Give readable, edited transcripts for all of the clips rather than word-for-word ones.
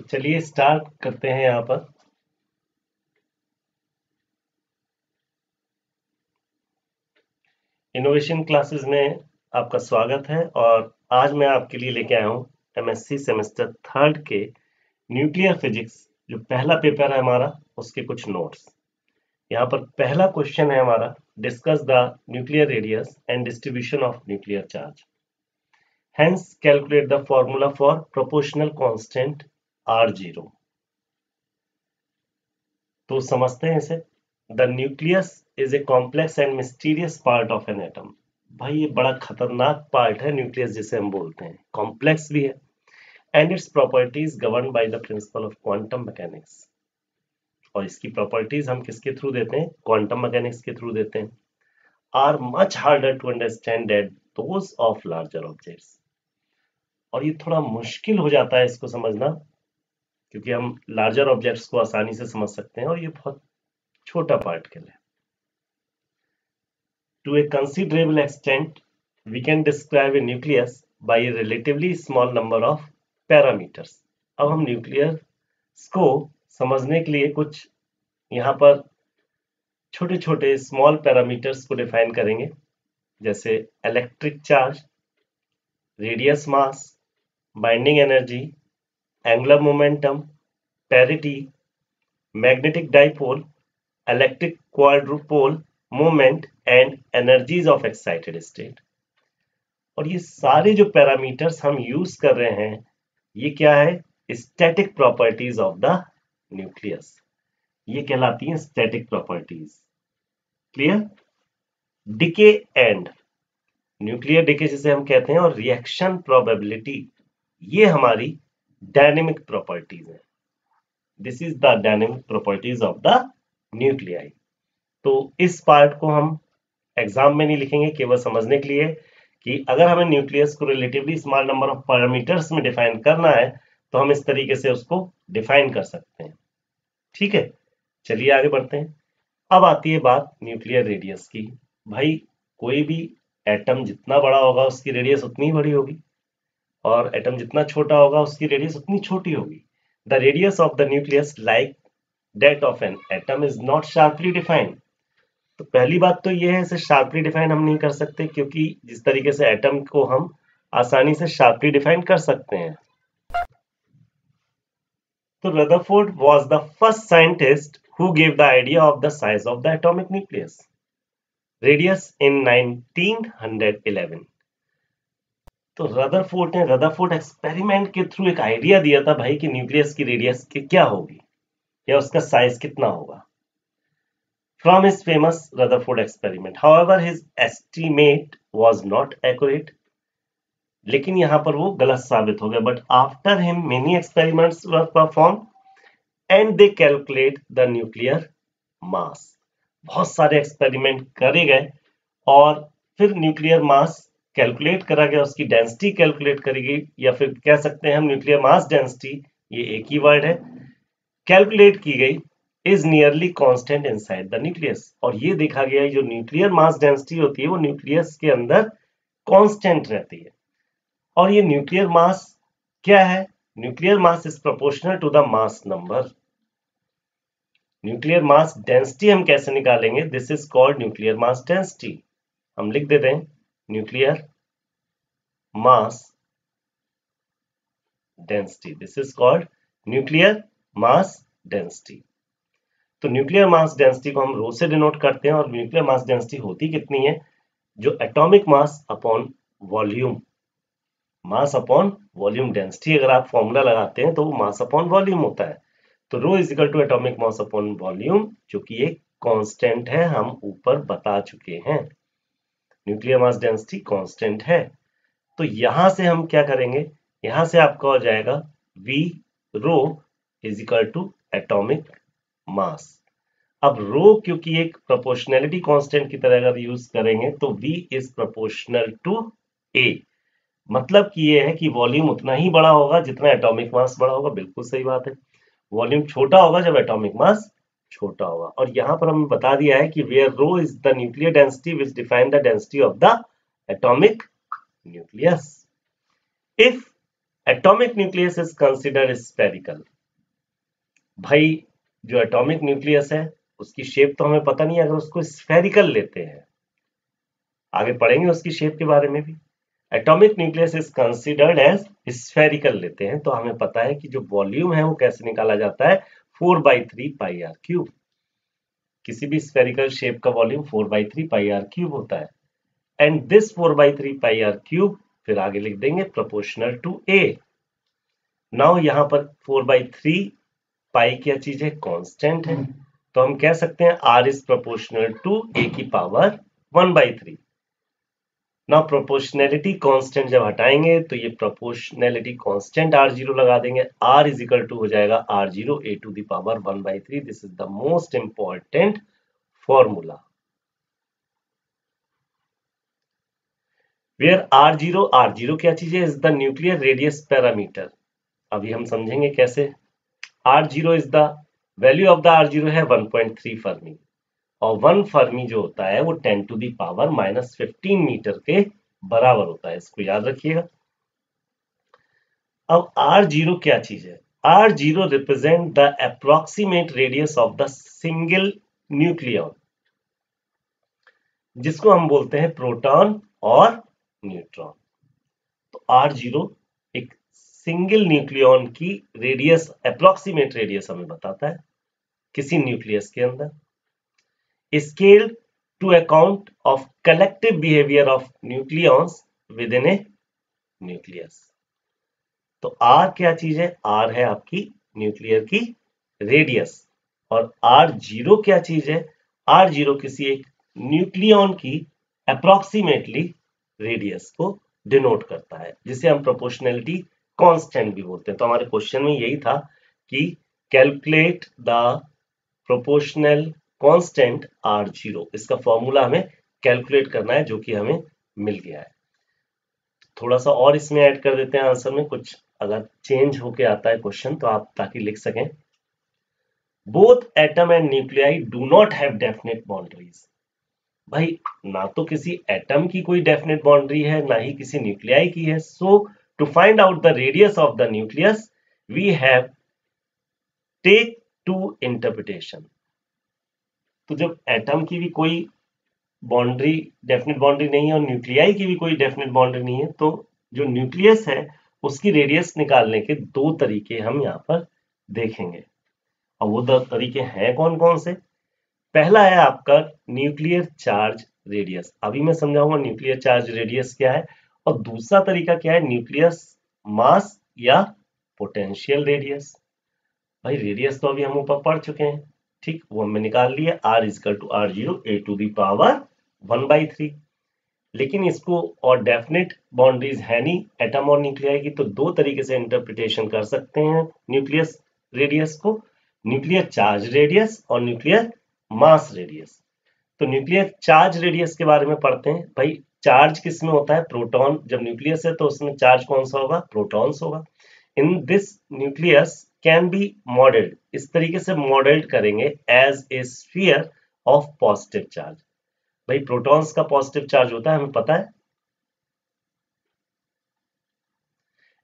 चलिए स्टार्ट करते हैं यहाँ पर। इनोवेशन क्लासेस में आपका स्वागत है और आज मैं आपके लिए लेके आया हूँ एमएससी सेमेस्टर 3 के न्यूक्लियर फिजिक्स जो पहला पेपर है हमारा उसके कुछ नोट्स। यहाँ पर पहला क्वेश्चन है हमारा, discuss the nuclear radius and distribution of nuclear charge, hence calculate the formula for proportional constant R0। तो समझते हैं इसे। The nucleus is a complex and mysterious part of an atom. भाई ये बड़ा खतरनाक पार्ट है न्यूक्लियस जिसे हम बोलते हैं, कॉम्प्लेक्स भी है। And its properties govern by the principle of quantum mechanics. और इसकी प्रॉपर्टीज हम किसके थ्रू देते हैं? क्वांटम मैकेनिक्स के थ्रू देते हैं। Are much harder to understand that those of larger objects. और ये थोड़ा मुश्किल हो जाता है इसको समझना, क्योंकि हम लार्जर ऑब्जेक्ट्स को आसानी से समझ सकते हैं और ये बहुत छोटा पार्टिकल है। To a considerable extent, we can describe a nucleus by a relatively small number of parameters. अब हम न्यूक्लियस को समझने के लिए कुछ यहाँ पर छोटे छोटे स्मॉल पैरामीटर्स को डिफाइन करेंगे, जैसे electric charge, radius mass, binding energy, angular momentum, parity, magnetic dipole, electric quadrupole moment and energies of excited state. और ये सारे जो पैरामीटर्स हम यूज कर रहे हैं ये क्या है? Static properties of the nucleus. ये कहलाती हैं static properties. Clear? Decay and nuclear decay जिसे हम कहते हैं, और रिएक्शन प्रोबेबिलिटी, ये हमारी डायनेमिक प्रॉपर्टीज है। This is the dynamic properties of the nuclei. तो इस पार्ट को हम एग्जाम में नहीं लिखेंगे, केवल समझने के लिए कि अगर हमें न्यूक्लियस को relatively small number of parameters में डिफाइन करना है तो हम इस तरीके से उसको डिफाइन कर सकते हैं। ठीक है, चलिए आगे बढ़ते हैं। अब आती है बात न्यूक्लियर रेडियस की। भाई कोई भी एटम जितना बड़ा होगा उसकी रेडियस उतनी ही बड़ी होगी, और एटम जितना छोटा होगा उसकी रेडियस उतनी छोटी होगी। The radius of the nucleus like that of an atom is not sharply defined. तो पहली बात तो ये है, इसे शार्पली डिफाइन हम नहीं कर सकते, क्योंकि जिस तरीके से एटम को हम आसानी से शार्पली डिफाइन कर सकते हैं। तो Rutherford was the first scientist who give the idea of the size of the atomic nucleus radius in 1911। तो रदरफोर्ड ने रदरफोर्ड एक्सपेरिमेंट के थ्रू एक आइडिया दिया था भाई कि न्यूक्लियस की रेडियस क्या होगी या उसका साइज कितना होगा, from his famous Rutherford experiment. However, his estimate was not accurate. लेकिन यहाँ पर वो गलत साबित हो गया. But after him, many experiments were performed, and they calculate the nuclear mass. बहुत सारे एक्सपेरिमेंट करे गए और फिर न्यूक्लियर मास कैलकुलेट करा गया, उसकी डेंसिटी कैलकुलेट करी गई, या फिर कह सकते हैं हम न्यूक्लियर मास डेंसिटी, ये एक ही वर्ड है, कैलकुलेट की गई, is nearly constant inside the nucleus। और ये देखा गया है जो न्यूक्लियर मास डेंसिटी होती है वो न्यूक्लियस के अंदर कांस्टेंट रहती है। और ये न्यूक्लियर मास क्या है? Nuclear mass is proportional to the mass number. Nuclear mass density हम कैसे निकालेंगे? This is called nuclear mass density. हम लिख देते हैं nuclear mass density. This is called nuclear mass density. तो न्यूक्लियर मास डेंसिटी को हम रो से डिनोट करते हैं, और न्यूक्लियर मास डेंसिटी होती कितनी है? जो एटॉमिक मास अपॉन वॉल्यूम, मास अपॉन वॉल्यूम डेंसिटी अगर आप फॉर्मूला लगाते हैं तो वो मास अपॉन वॉल्यूम होता है। तो rho is equal to atomic mass upon volume, जो कि एक कांस्टेंट है, हम ऊपर बता चुके हैं। न्यूक्लियर मास डेंसिटी कांस्टेंट है। तो यहां से हम क्या करेंगे? यहां से आपका हो जाएगा V rho is equal to atomic mass. अब रो क्योंकि एक प्रोपोर्शनैलिटी कांस्टेंट की तरह अगर यूज करेंगे तो V is proportional to A। मतलब कि ये है कि वॉल्यूम उतना ही बड़ा होगा जितना एटॉमिक मास बड़ा होगा। बिल्कुल सही बात है, वॉल्यूम छोटा होगा जब एटॉमिक मास छोटा होगा। और यहां पर हमें बता दिया है कि where rho is the nuclear density which define the density of the atomic nucleus. If atomic nucleus is considered spherical, भाई जो एटॉमिक न्यूक्लियस है उसकी शेप तो हमें पता नहीं है, अगर उसको स्फेरिकल लेते हैं, आगे पढ़ेंगे उसकी शेप के बारे में भी। Atomic nucleus is considered as spherical लेते हैं तो हमें पता है कि जो वॉल्यूम है वो कैसे निकाला जाता है, 4/3 पाई आर क्यूब। किसी भी स्फेरिकल शेप का वॉल्यूम 4/3 पाई आर क्यूब होता है। And this 4/3 pi R cube फिर आगे लिख देंगे प्रोपोर्शनल टू ए। नाउ यहां पर 4/3 पाई क्या चीज है, कांस्टेंट है, तो हम कह सकते हैं आर इज प्रोपोर्शनल टू ए की पावर 1/3। नाउ प्रोपोर्शनैलिटी कांस्टेंट जब हटाएंगे तो ये प्रोपोर्शनैलिटी कांस्टेंट r0 लगा देंगे, r इज इक्वल टू हो जाएगा r0 a to the power 1/3। This is the most important formula where r0 क्या चीज है, is the nuclear radius parameter. अभी हम समझेंगे कैसे। r0 is the value of the r0 है 1.3 फर्मी, और 1 फर्मी जो होता है वो 10 टू दी पावर -15 मीटर के बराबर होता है, इसको याद रखिएगा। अब r0 क्या चीज है, r0 represent the approximate radius of the single nucleon, जिसको हम बोलते हैं प्रोटॉन और न्यूट्रॉन। तो r0 एक सिंगल न्यूक्लियन की रेडियस, अप्रोक्सीमेट रेडियस हमें बताता है किसी न्यूक्लियस के अंदर। Scale to account of collective behaviour of nucleons within a nucleus. तो r क्या चीज है, r है आपकी न्यूक्लियर की रेडियस, और r0 क्या चीज है, r0 किसी एक न्यूक्लियॉन की अप्रोक्सीमेटली रेडियस को डिनोट करता है, जिसे हम प्रोपोर्शनैलिटी कांस्टेंट भी बोलते हैं। तो हमारे क्वेश्चन में यही था कि calculate the proportional constant r0, इसका फॉर्मूला हमें कैलकुलेट करना है, जो कि हमें मिल गया है। थोड़ा सा और इसमें ऐड कर देते हैं आंसर में, कुछ अगर चेंज होके आता है क्वेश्चन तो आप ताकि लिख सकें। Both atom and nuclei do not have definite boundaries. भाई ना तो किसी एटम की कोई डेफिनेट बाउंड्री है, ना ही किसी न्यूक्लियाई की है। So to find out the radius of the nucleus we have take to interpretation. तो जब एटम की भी कोई बाउंड्री, डेफिनेट बाउंड्री नहीं है, और न्यूक्लियाई की भी कोई डेफिनेट बाउंड्री नहीं है, तो जो न्यूक्लियस है उसकी रेडियस निकालने के दो तरीके हम यहाँ पर देखेंगे। और वो दो तरीके हैं कौन कौन से। पहला है आपका न्यूक्लियर चार्ज रेडियस, अभी मैं समझाऊंगा न्यूक्लियर चार्ज रेडियस क्या है। और दूसरा तरीका क्या है, न्यूक्लियस मास या पोटेंशियल रेडियस। भाई रेडियस तो अभी हम ऊपर पढ़ चुके हैं, ठीक, वो हमने निकाल लिया, r is equal to r0 a to the power 1/3। लेकिन इसको और डेफिनेट बाउंड्रीज है नहीं एटम और न्यूक्लियाई की, तो दो तरीके से इंटरप्रिटेशन कर सकते हैं न्यूक्लियस रेडियस को, न्यूक्लियर चार्ज रेडियस और न्यूक्लियर मास रेडियस। तो न्यूक्लियर चार्ज रेडियस के बारे में पढ़ते हैं। भाई चार्ज किस में होता है, प्रोटॉन। जब न्यूक्लियस है तो उसमें चार्ज कौन सा होगा, प्रोटॉन्स होगा। In this nucleus can be modelled, इस तरीके से मॉडल्ड करेंगे as a sphere of positive charge. भाई प्रोटॉन्स का पॉजिटिव चार्ज होता है हमें पता है,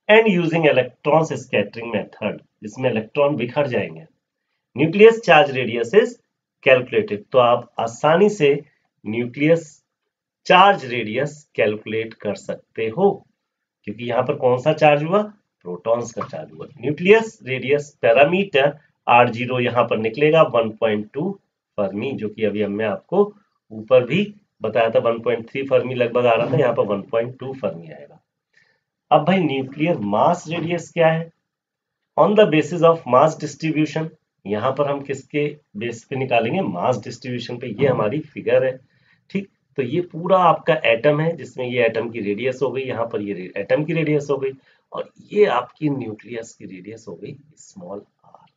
and using electrons scattering method, जिसमें इलेक्ट्रॉन बिखर जाएंगे। Nucleus charge radius is calculated, तो आप आसानी से न्यूक्लियस चार्ज रेडियस कैलकुलेट कर सकते हो, क्योंकि यहां पर कौन सा चार्ज हुआ, प्रोटॉन्स का चार्ज हुआ। न्यूक्लियस रेडियस पैरामीटर r0 यहां पर निकलेगा 1.2 फर्मी, जो कि अभी हमने आपको ऊपर भी बताया था, 1.3 फर्मी लगभग आ रहा था, यहाँ पर 1.2 फर्मी आएगा। अब भाई न्यूक्लियर मास रेडियस क्या है, on the basis of mass distribution. यहां पर हम किसके बेस पे निकालेंगे, मास डिस्ट्रीब्यूशन पे। ये हमारी फिगर है, ठीक। तो ये पूरा आपका एटम है, जिसमें ये एटम की रेडियस हो गई, यहाँ पर ये एटम की रेडियस हो गई, और ये आपकी न्यूक्लियस की रेडियस हो गई स्मॉल r।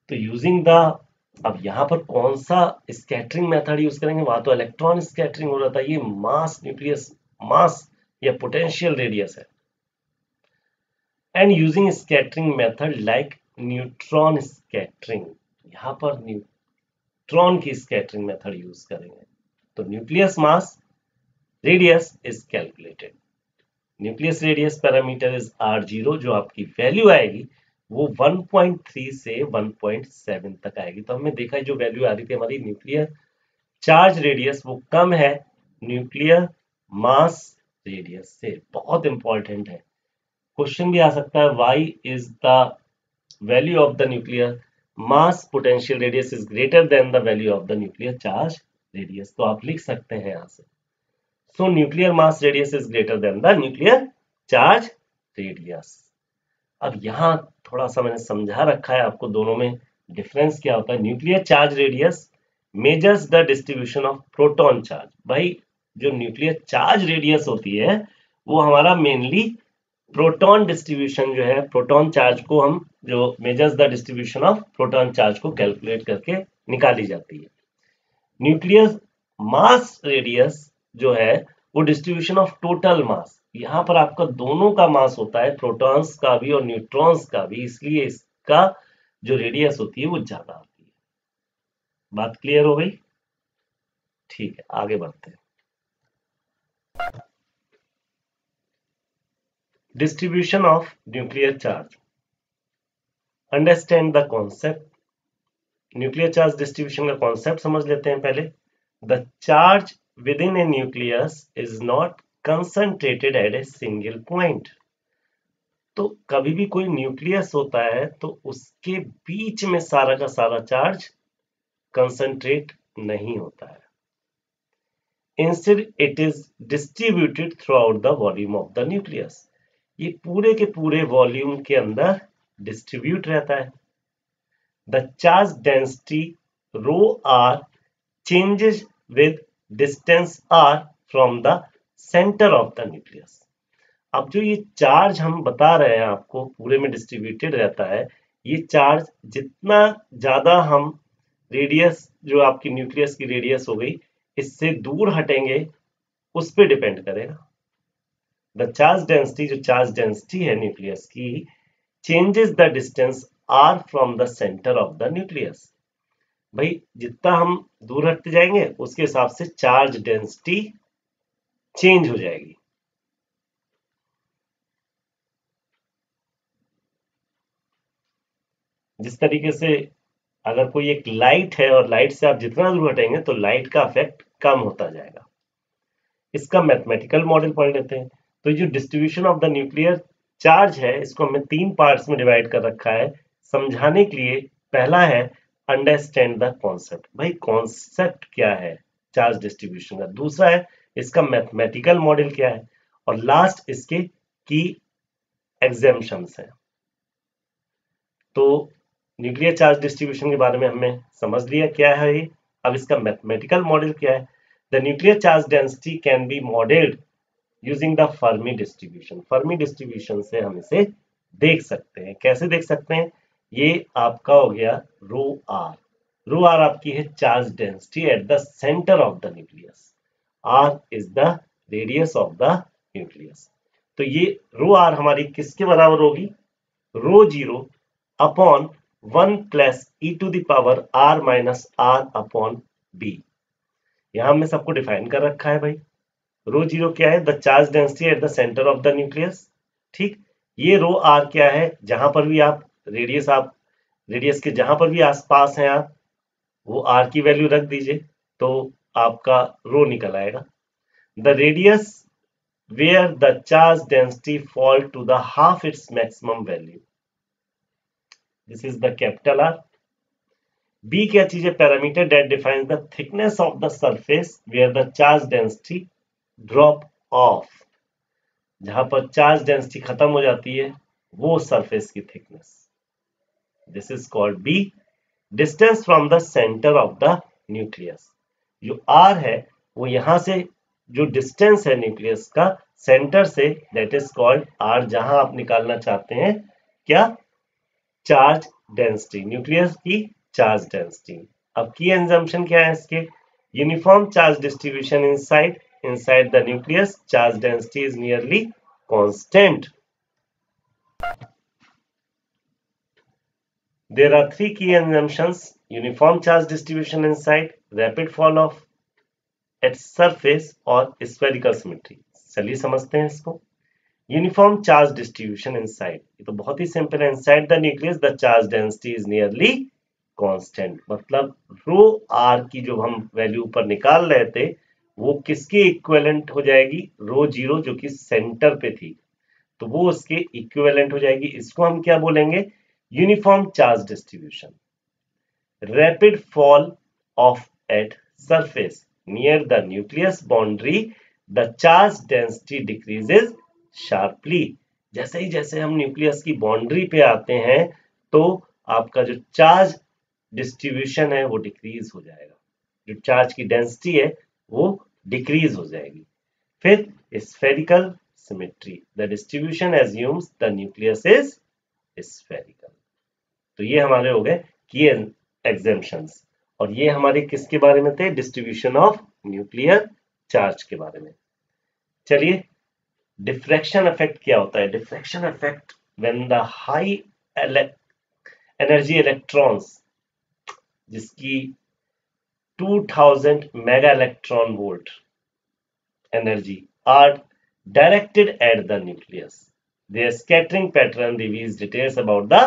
तो यूजिंग द, अब यहाँ पर कौन सा स्कैटरिंग मेथड यूज करेंगे, वहां तो इलेक्ट्रॉन स्कैटरिंग हो रहा था, ये मास न्यूक्लियस मास या पोटेंशियल रेडियस है। And using scattering method like neutron scattering, यहाँ पर न्यूट्रॉन की स्कैटरिंग मेथड यूज करेंगे। तो nucleus mass radius is calculated, nucleus radius parameter is r0, जो आपकी वैल्यू आएगी वो 1.3 से 1.7 तक आएगी। तो हमने देखा जो वैल्यू आ रही थी हमारी न्यूक्लियर चार्ज रेडियस वो कम है न्यूक्लियर मास रेडियस से। बहुत इंपॉर्टेंट है, क्वेश्चन भी आ सकता है, why is the value of the nuclear mass potential radius is greater than the value of the nuclear charge radius. तो आप लिख सकते हैं यहां से, सो nuclear mass radius is greater than the nuclear charge radius. अब यहाँ थोड़ा सा मैंने समझा रखा है आपको दोनों में डिफरेंस क्या होता है। Nuclear charge radius measures the distribution of proton charge. भाई जो न्यूक्लियर चार्ज रेडियस होती है वो हमारा मेनली प्रोटॉन डिस्ट्रीब्यूशन जो है, प्रोटॉन चार्ज को हम जो measures the distribution of proton charge को कैलकुलेट करके निकाली जाती है। न्यूक्लियर मास रेडियस जो है वो डिस्ट्रीब्यूशन ऑफ टोटल मास। यहाँ पर आपका दोनों का मास होता है, प्रोटॉन्स का भी और न्यूट्रॉन्स का भी, इसलिए इसका जो रेडियस होती है वो ज्यादा होती है। बात क्लियर हो गई? ठीक है, आगे बढ़ते हैं। Distribution of nuclear charge, understand the concept. Nuclear charge distribution का कॉन्सेप्ट समझ लेते हैं पहले। The charge within a nucleus is not concentrated at a single point. तो कभी भी कोई न्यूक्लियस होता है तो उसके बीच में सारा का सारा चार्ज कंसंट्रेट नहीं होता है। Instead it is distributed through out the volume of the nucleus. ये पूरे के पूरे वॉल्यूम के अंदर डिस्ट्रीब्यूट रहता है। The charge density rho R changes with distance R from the centre of the nucleus. अब जो ये चार्ज हम बता रहे हैं आपको पूरे में डिस्ट्रीब्यूटेड रहता है, ये चार्ज जितना ज्यादा हम रेडियस जो आपकी न्यूक्लियस की रेडियस हो गई इससे दूर हटेंगे उस पर डिपेंड करेगा। द चार्ज डेंसिटी, जो चार्ज डेंसिटी है न्यूक्लियस की, changes the distance R from the centre of the nucleus. भाई जितना हम दूर हटते जाएंगे उसके हिसाब से चार्ज डेंसिटी चेंज हो जाएगी। जिस तरीके से अगर कोई एक लाइट है और लाइट से आप जितना दूर हटेंगे तो लाइट का इफेक्ट कम होता जाएगा। इसका मैथमेटिकल मॉडल पढ़ लेते हैं। तो जो distribution of the nuclear charge है इसको हमने 3 पार्ट्स में डिवाइड कर रखा है समझाने के लिए। पहला है अंडरस्टैंड द कॉन्सेप्ट। भाई कॉन्सेप्ट क्या है चार्ज डिस्ट्रीब्यूशन का। दूसरा है इसका मैथमेटिकल मॉडल क्या है, और लास्ट इसके की एग्जाम्पशंस है। तो न्यूक्लियर चार्ज डिस्ट्रीब्यूशन के बारे में हमने समझ लिया क्या है ये। अब इसका मैथमेटिकल मॉडल क्या है। The nuclear charge density can be modelled using the Fermi distribution. Fermi distribution से हम इसे देख सकते हैं। कैसे देख सकते हैं? ये आपका हो गया रो आर। रो आर आपकी है charge density at the centre of the nucleus. R is the radius of the nucleus. तो ये रो आर हमारी किसके बराबर होगी? Rho zero upon 1 plus e to the power R minus R upon B. यहां हमने सबको डिफाइन कर रखा है भाई। रो जीरो क्या है? The charge density at the centre of the nucleus. ठीक, ये रो आर क्या है? जहां पर भी आप रेडियस के जहां पर भी आसपास हैं आप वो आर की वैल्यू रख दीजिए तो आपका रो निकल आएगा। The radius where the charge density fall to the half its maximum value, this is the capital R. B क्या चीज है? Parameter that defines the thickness of the surface where the charge density drop off. जहां पर charge density खत्म हो जाती है वो सरफेस की thickness, this is called B. Distance from the centre of the nucleus, जो आर है वो यहां से जो डिस्टेंस है न्यूक्लियस का सेंटर से, दैट इज कॉल्ड आर। जहां आप निकालना चाहते हैं क्या? चार्ज डेंसिटी, न्यूक्लियस की चार्ज डेंसिटी। अब की एग्जाम्पशन क्या है इसके? Uniform charge distribution inside the nucleus, charge density is nearly constant. There are 3 key assumptions: uniform charge distribution inside, rapid fall off at surface और spherical symmetry. चलिए समझते हैं इसको। यूनिफॉर्म चार्ज डिस्ट्रीब्यूशन इनसाइड, ये तो बहुत ही सिंपल है। Inside the nucleus the charge density is nearly constant, मतलब रो आर की जो हम वैल्यू ऊपर निकाल रहे थे वो किसके इक्विवेलेंट हो जाएगी, रो जीरो जो कि सेंटर पे थी, तो वो उसके इक्विवेलेंट हो जाएगी। इसको हम क्या बोलेंगे, uniform charge distribution. Rapid fall off at surface near the nucleus boundary the charge density decreases sharply. जैसे हम न्यूक्लियस की बाउंड्री पे आते हैं तो आपका जो चार्ज डिस्ट्रीब्यूशन है वो डिक्रीज हो जाएगा, जो चार्ज की डेंसिटी है वो डिक्रीज हो जाएगी। फिर spherical symmetry, the distribution assumes the nucleus is spherical. तो ये हमारे हो गए की एग्जेम्पशंस, और ये हमारे किसके बारे में थे, डिस्ट्रीब्यूशन ऑफ न्यूक्लियर चार्ज के बारे में। चलिए, डिफ्रैक्शन इफेक्ट क्या होता है। Diffraction effect when the high energy electrons, जिसकी 2000 mega electron volt energy are directed at the nucleus, their scattering pattern reveals details about the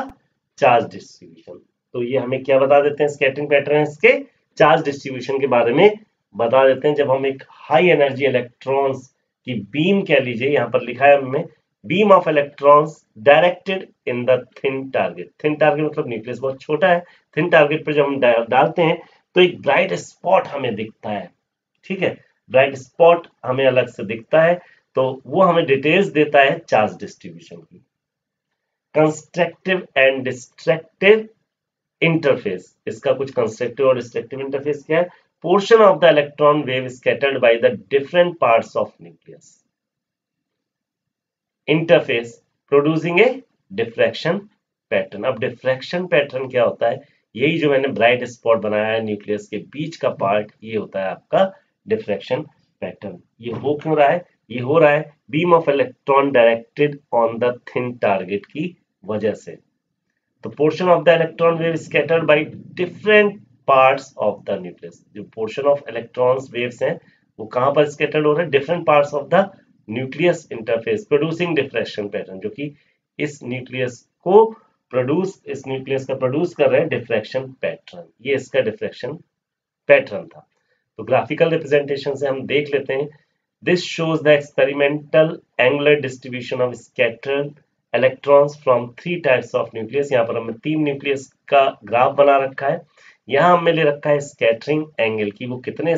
charge distribution। तो ये हमें क्या बता देते हैं, स्कैटरिंग पैटर्न के चार्ज डिस्ट्रीब्यूशन के बारे में बता देते हैं। जब हम एक हाई एनर्जी इलेक्ट्रॉन्स की बीम कह लीजिए, यहाँ पर लिखा है हमें beam of electrons directed in the thin target. Thin target मतलब न्यूक्लियस बहुत छोटा है, थिन टारगेट पर जब हम डालते हैं तो एक ब्राइट स्पॉट हमें दिखता है, ठीक है, ब्राइट स्पॉट हमें अलग से दिखता है, तो वो हमें डिटेल्स देता है चार्ज डिस्ट्रीब्यूशन की। कंस्ट्रक्टिव एंड डिस्ट्रक्टिव इंटरफेस, इसका कुछ कंस्ट्रक्टिव और डिस्ट्रक्टिव इंटरफेस क्या है, portion of the electron wave scattered by the different parts of nucleus interface producing A diffraction pattern. अब डिफ्रैक्शन पैटर्न क्या होता है, यही जो मैंने ब्राइट स्पॉट बनाया है न्यूक्लियस के बीच का पार्ट, ये होता है आपका डिफ्रैक्शन पैटर्न। ये हो क्यों रहा है, ये हो रहा है beam of electron directed on the thin target की वजह से। तो portion of the electron wave scattered by different parts of the nucleus, जो पोर्शन ऑफ इलेक्ट्रॉन्स वेव्स हैं वो कहां पर स्कैटर्ड हो रहे हैं, different parts of the nucleus interface producing diffraction pattern, जो कि इस न्यूक्लियस का प्रोड्यूस कर रहे हैं डिफ्रैक्शन पैटर्न। ये इसका डिफ्रैक्शन पैटर्न था। तो ग्राफिकल रिप्रेजेंटेशन से हम देख लेते हैं। This shows the experimental angular distribution of scattered electrons from 3 types of nucleus. यहाँ पर हमने 3 न्यूक्लियस का ग्राफ बना रखा है। यहाँ हमने ले रखा है स्कैटरिंग एंगल की, वो कितने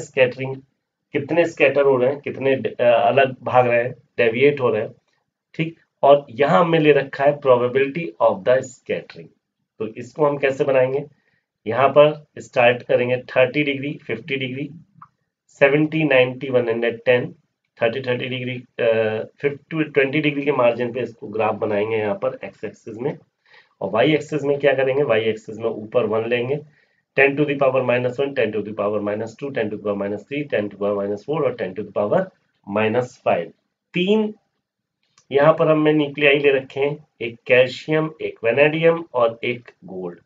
स्कैटर हो रहे हैं, कितने अलग भाग रहे हैं, डेविएट हो रहे हैं, ठीक। और यहाँ हमने ले रखा है प्रोबेबिलिटी ऑफ द स्कैटरिंग। तो इसको हम कैसे बनाएंगे, यहाँ पर स्टार्ट करेंगे 30 डिग्री, 50 डिग्री, 70, 90, 110, 30 डिग्री, 20 डिग्री के मार्जिन पे इसको ग्राफ बनाएंगे यहाँ पर एक्स एक्सिस में। और वाई एक्सिस में क्या करेंगे, वाई एक्सिस में ऊपर 1 लेंगे, 10 to the power -1, 10 to the power -2, 10 to the power -3, 10 to the power -4 और 10 to the power -5। 3 यहाँ पर हमने न्यूक्लियाई ले रखे हैं, एक कैल्शियम, एक वेनेडियम और एक गोल्ड।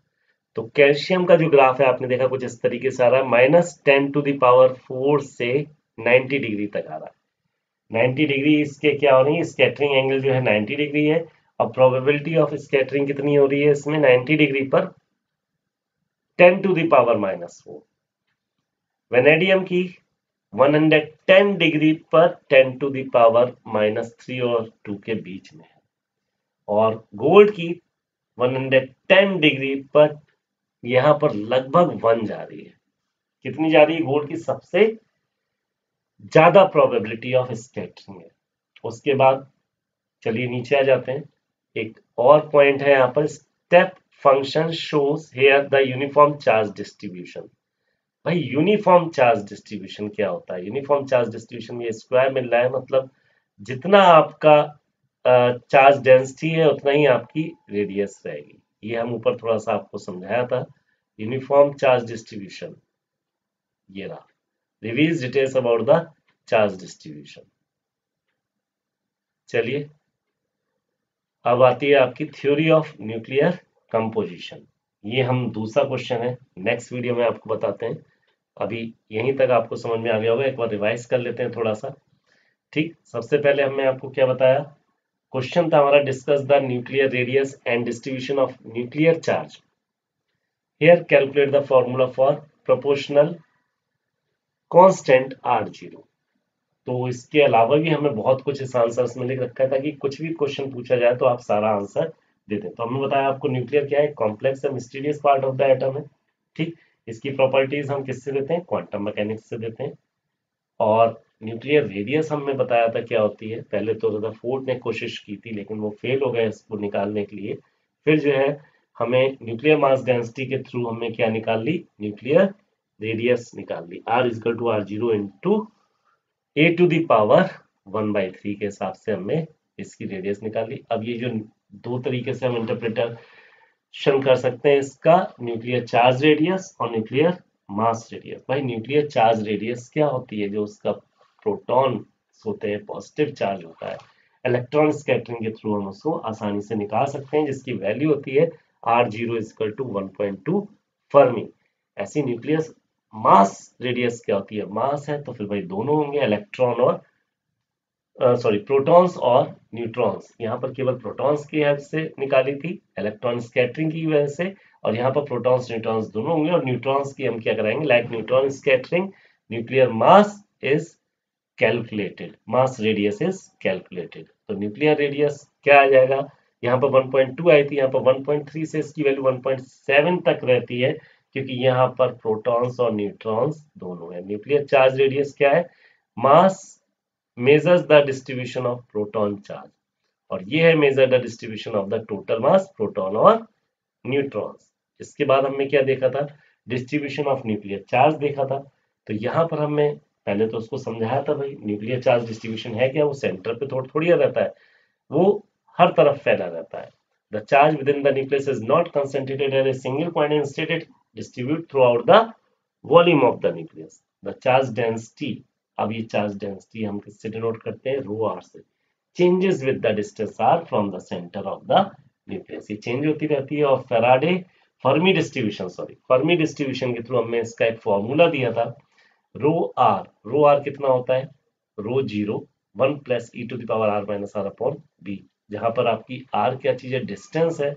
तो कैल्शियम का जो ग्राफ है आपने देखा कुछ इस तरीके से आ रहा है, -10 to the power 4 से 90 डिग्री तक आ रहा है। 90 डिग्री इसके क्या हो रही है, स्कैटरिंग एंगल जो है 90 डिग्री है, और प्रोबेबिलिटी ऑफ स्कैटरिंग कितनी हो रही है इसमें, 90 डिग्री पर 10 to the power -4। वेनेडियम की 110 डिग्री पर 10 to the power -3 और 2 के बीच में है, और गोल्ड की 110 डिग्री पर यहां पर लगभग 1 जा रही है। कितनी जा रही है, गोल्ड की सबसे ज्यादा प्रोबेबिलिटी ऑफ स्कैटरिंग है। उसके बाद चलिए नीचे आ जाते हैं। एक और पॉइंट है यहाँ पर, step function shows here the uniform charge distribution. भाई यूनिफॉर्म चार्ज डिस्ट्रीब्यूशन क्या होता है, यूनिफॉर्म चार्ज डिस्ट्रीब्यूशन में स्क्वायर मिल रहा है, मतलब जितना आपका चार्ज डेंसिटी है उतना ही आपकी रेडियस रहेगी। ये हम ऊपर थोड़ा सा आपको समझाया था। यूनिफॉर्म चार्ज डिस्ट्रीब्यूशन ये रहा, reveals details about the charge distribution. चलिए अब आती है आपकी थ्योरी ऑफ न्यूक्लियर कंपोजिशन। ये हम दूसरा क्वेश्चन है, नेक्स्ट वीडियो में आपको बताते हैं। अभी यहीं तक आपको समझ में आ गया होगा, एक बार रिवाइज कर लेते हैं थोड़ा सा, ठीक। सबसे पहले हमने आपको क्या बताया, क्वेश्चन था हमारा, discuss the nuclear radius and distribution of nuclear charge, here calculate the formula for proportional constant R0। तो इसके अलावा भी हमें बहुत कुछ इस आंसर्स में लिख रखा है ताकि कुछ भी क्वेश्चन पूछा जाए तो आप सारा आंसर दे दें। तो हमने बताया आपको न्यूक्लियर क्या है, कॉम्प्लेक्स है, mysterious part of the atom है। ठीक, इसकी प्रॉपर्टीज हम किससे देते हैं, क्वांटम मैकेनिक्स से देते हैं। और न्यूक्लियर रेडियस हमने बताया था क्या होती है, पहले तो रदरफोर्ड ने कोशिश की थी लेकिन वो फेल हो गए इसको निकालने के लिए। फिर जो है हमें न्यूक्लियर मास डेंसिटी के थ्रू हमने क्या निकाल ली, न्यूक्लियर रेडियस निकाल ली, R=R0 इंटू A⁻1/3 के हिसाब से हमने इसकी रेडियस निकाल ली। अब ये जो दो तरीके से हम इंटरप्रिटेशन कर सकते हैं इसका, न्यूक्लियर चार्ज रेडियस और न्यूक्लियर मास रेडियस। भाई न्यूक्लियर चार्ज रेडियस क्या होती है, जो उसका प्रोटॉन होते हैं, पॉजिटिव चार्ज होता है, इलेक्ट्रॉन स्कैटरिंग के थ्रू हम उसको आसानी से निकाल सकते हैं, जिसकी वैल्यू होती है R0=1.2 फर्मी। ऐसी न्यूक्लियस मास रेडियस क्या होती है, मास है तो फिर भाई दोनों होंगे, इलेक्ट्रॉन और प्रोटॉन्स और न्यूट्रॉन्स। यहाँ पर केवल प्रोटॉन्स की हेल्प से निकाली थी, इलेक्ट्रॉन स्कैटरिंग की वजह से, और यहाँ पर प्रोटॉन्स न्यूट्रॉन्स दोनों होंगे, और न्यूट्रॉन्स की हम क्या कराएंगे, like neutron scattering nuclear mass is calculated, mass radius is calculated. तो न्यूक्लियर रेडियस क्या आ जाएगा, यहाँ पर 1.2 आई थी, यहाँ पर 1.3 से इसकी वैल्यू 1.7 तक रहती है, क्योंकि यहाँ पर प्रोटॉन्स और न्यूट्रॉन्स दोनों है। न्यूक्लियर चार्ज रेडियस क्या है, मास measures the distribution of proton charge, और ये है measure the distribution of the total mass proton और न्यूट्रॉन्स। इसके बाद हमने क्या देखा था, डिस्ट्रीब्यूशन ऑफ न्यूक्लियर चार्ज देखा था। तो यहाँ पर हमने पहले तो उसको समझाया था, भाई न्यूक्लियर चार्ज डिस्ट्रीब्यूशन है क्या, वो सेंटर पे थोड़ी रहता है, वो हर तरफ फैला रहता है। The charge within the nucleus is not concentrated at a single point, instead it distribute throughout the volume of the nucleus. The charge density, अब ये चार्ज डेंसिटी हम किससे डिनोट करते हैं, रो आर से, changes with the distance R from the centre of the nucleus, ये change होती रहती है। और फैराडे फर्मी डिस्ट्रीब्यूशन के थ्रू हमने इसका एक फॉर्मूला दिया था, रो आर कितना होता है, रो 0 1 प्लस e⁻r⁻r/b, जहां पर आपकी r क्या चीज है, डिस्टेंस है।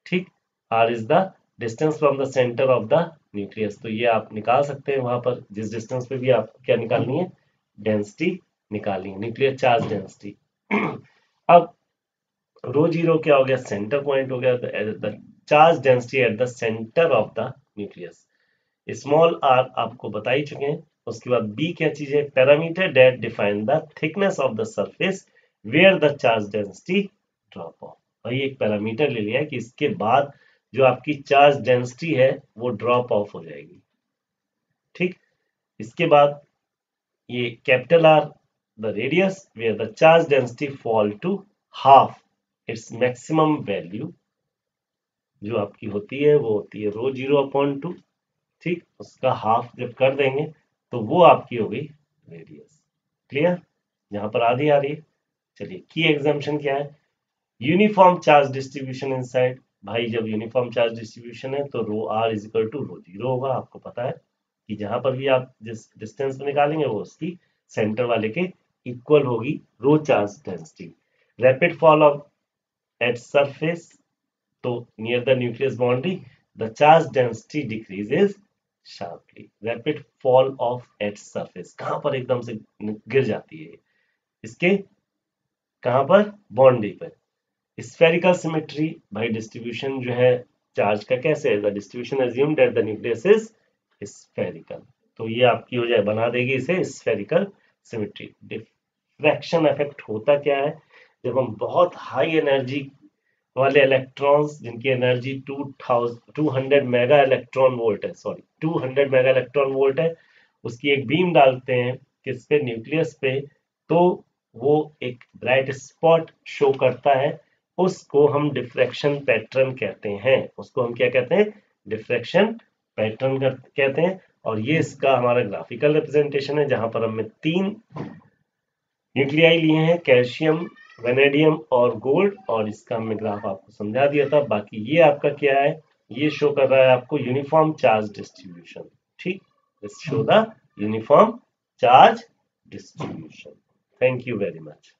ठीक, r is the distance from the centre of the nucleus. तो ये आप निकाल सकते हैं, वहां पर जिस डिस्टेंस पे भी आपको क्या निकालनी है, डेंसिटी निकालनी है, न्यूक्लियर चार्ज डेंसिटी। अब रो 0 क्या हो गया, सेंटर पॉइंट हो गया, the charge density at the centre of the nucleus. Small r आपको बता ही चुके हैं। उसके बाद b क्या चीज है, parameter that define the thickness of the surface where the charge density drop off. भाई एक पैरामीटर ले लिया है कि इसके बाद जो आपकी चार्ज डेंसिटी है वो ड्रॉप ऑफ हो जाएगी। ठीक, इसके बाद ये capital R the radius where the charge density fall to half its maximum value, जो आपकी होती है वो होती है रो 0/2। ठीक, उसका हाफ जब कर देंगे तो वो आपकी हो गई रेडियस। क्लियर, यहाँ पर आधी आ रही है। चलिए, की एग्जाम्पशन क्या है, यूनिफॉर्म चार्ज डिस्ट्रीब्यूशन इनसाइड। भाई जब यूनिफॉर्म चार्ज डिस्ट्रीब्यूशन है तो रो r इक्वल टू रो 0 होगा। आपको पता है कि जहां पर भी आप जिस डिस्टेंस पे निकालेंगे वो उसकी सेंटर वाले के इक्वल होगी rho charge density. Rapid fall off at surface, तो near the nucleus boundary the charge density decreases sharply. Rapid fall off at surface, कहां पर एकदम से गिर जाती है, इसके कहां पर, बाउंड्री पर। स्फेरिकल सिमेट्री, भाई डिस्ट्रीब्यूशन जो है चार्ज का कैसे है, the distribution assumed eight the nucleus is spherical, तो ये आपकी हो जाए, बना देगी इसे स्फेरिकल सिमेट्री। डिफ्रैक्शन इफेक्ट होता क्या है, जब हम बहुत हाई एनर्जी वाले इलेक्ट्रॉन्स जिनकी एनर्जी 200 मेगा इलेक्ट्रॉन वोल्ट है, 200 मेगा इलेक्ट्रॉन वोल्ट है, उसकी एक बीम डालते हैं किस पे, न्यूक्लियस पे, तो वो एक ब्राइट स्पॉट शो करता है, उसको हम डिफ्रैक्शन पैटर्न कहते हैं। उसको हम क्या कहते हैं, डिफ्रैक्शन पैटर्न कहते हैं। और ये इसका हमारा ग्राफिकल रिप्रेजेंटेशन है, जहां पर हमने 3 न्यूक्लियाई लिए हैं, कैल्शियम, वेनेडियम और गोल्ड, और इसका हमने ग्राफ आपको समझा दिया था। बाकी ये आपका क्या है, ये शो कर रहा है आपको यूनिफॉर्म चार्ज डिस्ट्रीब्यूशन। ठीक, show the uniform charge distribution. Thank you very much.